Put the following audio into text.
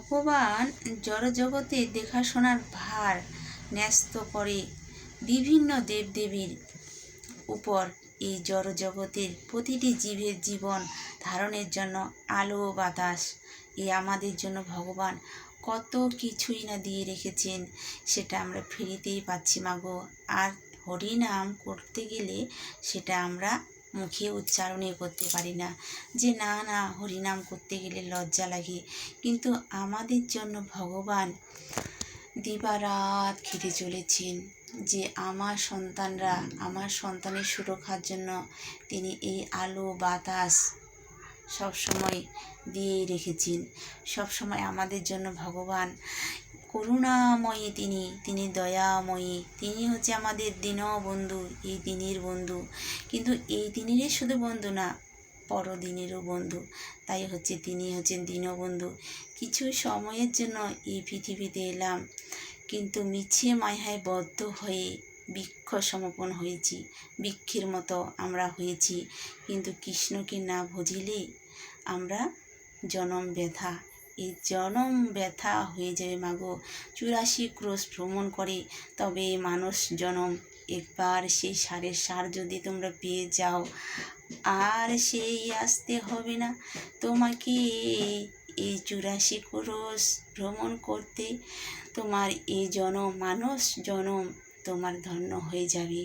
ভগবান জড়জগতে দেখাশোনার ভার ন্যস্ত করে বিভিন্ন দেবদেবীর উপর। এই জড়জগতের প্রতিটি জীবের জীবন ধারণের জন্য আলো বাতাস, এই আমাদের জন্য ভগবান কত কিছুই না দিয়ে রেখেছেন, সেটা আমরা ফিরিতেই পাচ্ছি মাগো। আর হরিনাম করতে গেলে সেটা আমরা মুখে উচ্চারণে করতে পারি না, যে না না হরিনাম করতে গেলে লজ্জা লাগে। কিন্তু আমাদের জন্য ভগবান দিবারাত খেটে চলেছেন, যে আমার সন্তানরা, আমার সন্তানের সুরক্ষার জন্য তিনি এই আলো বাতাস সবসময় দিয়েই রেখেছেন। সবসময় আমাদের জন্য ভগবান করুণাময়ী, তিনি দয়াময়ী, তিনি হচ্ছে আমাদের দীনবন্ধু, এই দিনের বন্ধু। কিন্তু এই দিনেরই শুধু বন্ধু না, পরদিনেরও বন্ধু। তাই হচ্ছে তিনি হচ্ছেন দীনবন্ধু। কিছু সময়ের জন্য এই পৃথিবীতে এলাম, কিন্তু মিছে মায়ায় বদ্ধ হয়ে বৃক্ষ সমর্পণ হয়েছি, বৃক্ষের মতো আমরা হয়েছি। কিন্তু কৃষ্ণকে না বুঝিলে আমরা জনম ব্যথা, এই জনম ব্যথা হয়ে যাবে মাগো। 84 ক্রোশ ভ্রমণ করে তবে মানুষ জনম। একবার সেই সারের সার যদি তোমরা পেয়ে যাও, আর সেই আসতে হবে না তোমাকে এই 84 ক্রোশ ভ্রমণ করতে। তোমার এই জনম, মানুষ জনম তোমার ধন্য হয়ে যাবে।